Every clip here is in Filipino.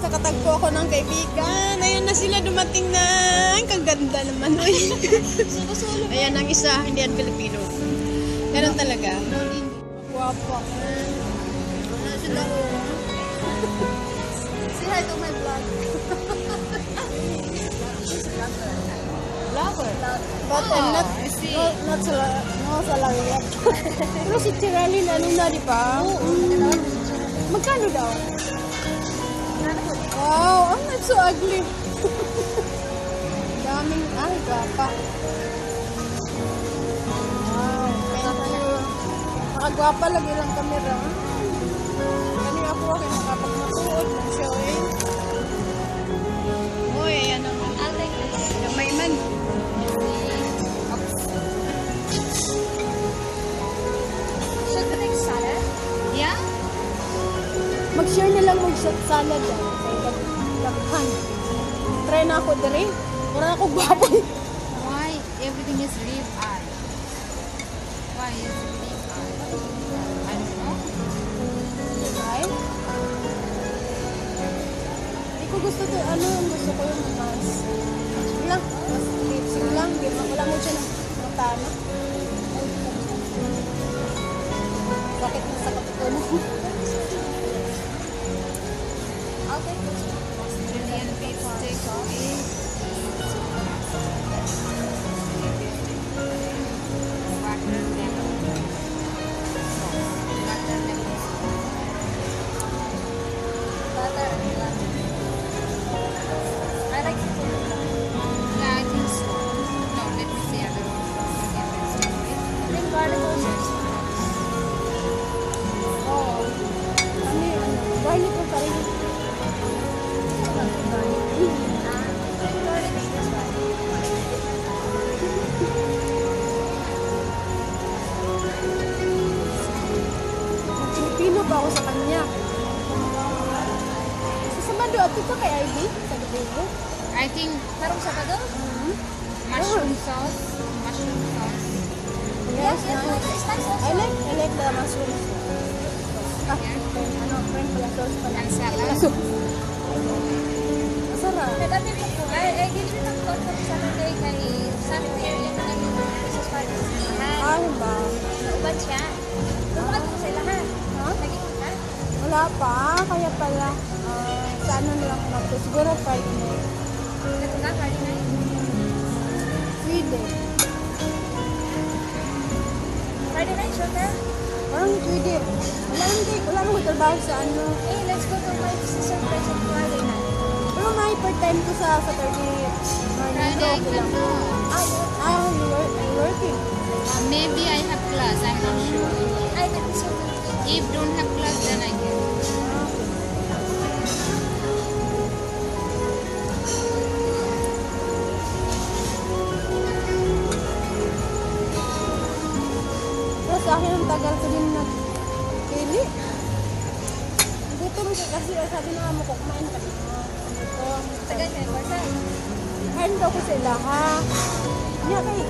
nakatagpo ako ng kaibigan. Ayan na sila, dumating na. Ang kaganda naman. Ayan ang isa, hindi yan Pilipino. Ganun talaga. Guwapo. Ano sila ko? Say hi to my vlog. Vlogger. But not sa lang yet. Pero si Tiralin, ano na, di ba? Magkano daw? Wow, it's so ugly. Daming, gwapa. Wow, thank you. Nakagwapa lagi lang kamera. Kanina ako nakapagmatuod ng showing. Uy, ayan naman. Yung may man. Should we make salad? Yeah? Mag-share na lang mag-shot salad yan. Laghan. Try na ako diri. Wala na ako baboy. Why everything is rib eye? Why is it rib eye? I don't know. Ay? Hindi ko gusto to. Ano yung gusto ko yung mas. Sige lang. Mas sige lang. Wala mo siya ng matana. Bakit mo sa kapitulo? Okay. Australian beef steak with watermelon. Butter and lemon. I like it. Yeah, I think so. No, let me see other one. Then garlic also is nice. Oo. Ano yun? Garlic ko pa rin. Pilipino ba ako sa kanya? Sa Sabado, at ito kay ID? Sa Sabado? I think parang Sabado? Mushroom sauce. Mushroom sauce. Yes, it's nice also. I like the mushroom sauce. Ano, friend pala sauce pala. And salad. Masarap. Dati ko, ay gili ng konto sa Saturday kay Sunday yung mga Christmas party sa lahat. Ano ba? Nauban siya. Nauban ko sa lahat. Ha? Naging ka? Wala pa. Kaya pala. Sa ano lang natin. Siguro Friday. Ito ka, Friday night? Friday. Friday night, sure ka? Parang Friday. Wala nang trabaho sa ano. Hey, let's go to my sister place on Friday night. Pero may part-time ko sa Saturday morning. Friday, I can go. You're working. Maybe I have class, I'm not sure. I can be sure. If don't have class, then I can. Pero sa akin, ang tagal ko din nag-pili. Gutom ko kasi sabi na mo ko kumain ka na. Gutom. Tagal kayo, Marta? Kain daw ko sila, ha? Niya kay.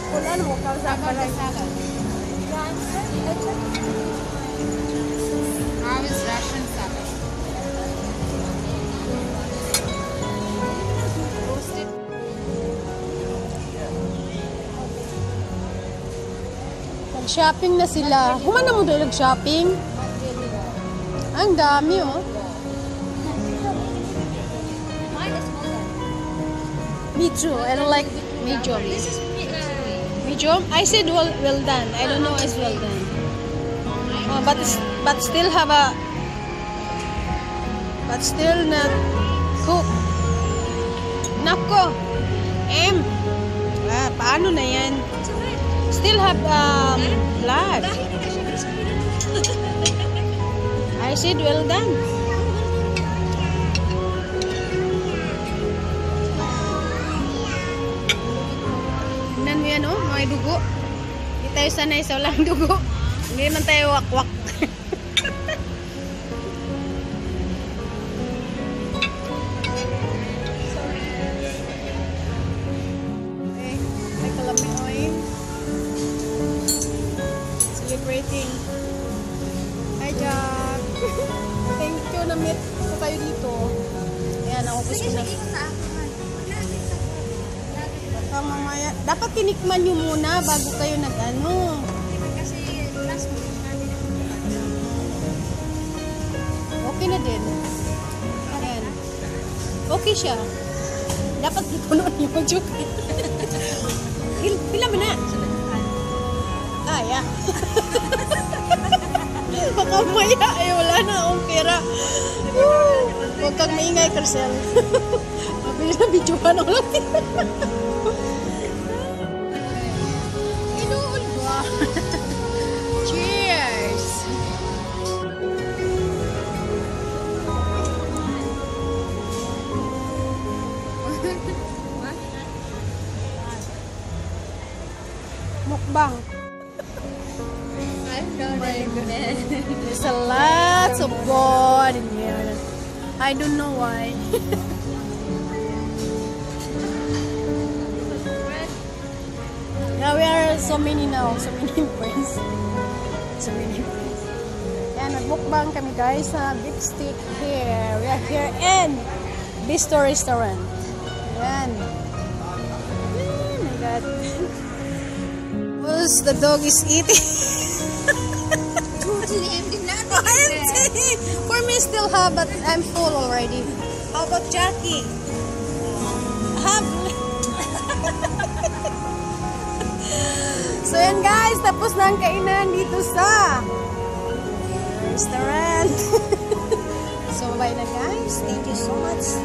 Kung ano mo, kausa pa lang. How is Russian salad? Roasted. Nag-shopping na sila. Kumana mo doon nag-shopping? Ang dami, oh. Mine is smaller. Me too. I don't like medium. This is Medium? I said well done. I don't know it's well done. But still have a... But still not cook. Nako! Paano na yan? Still have blood. I said well done. Tingnan mo yan, oh, may dugo. Hindi tayo sanay sa walang dugo. Hindi naman tayo wakwak. Okay, may kalaminoy. Celebrating. Hi, Jack. Thank you na-meet ko kayo dito. Ayan, ako gusto na. Baka mamaya. Dapat tinikman nyo muna bago kayo nag-ano. Kasi last week namin Okay na din. Ayan. Okay siya. Dapat puno niyo yung joke. Pila mo na? Kaya. Baka maya. Eh, wala na akong pera. Huwag kang maingay, Carcel. Mabilis na videohan ako lang. Inuul ba? Cheers! Mukbang. There's a lot of God in here. I don't know why. Yeah, we are so many now. So many friends. So many friends. Yan, nagmukbang kami guys sa beef stick here. We are here in Bistro Restaurant. Yan. Oh my God. What's the dog is eating? totally empty. Empty. For me still have, but I'm full already. How about Jackie? Have. So yan guys, tapos na ang kainan dito sa restaurant. So bye na guys. Thank you so much.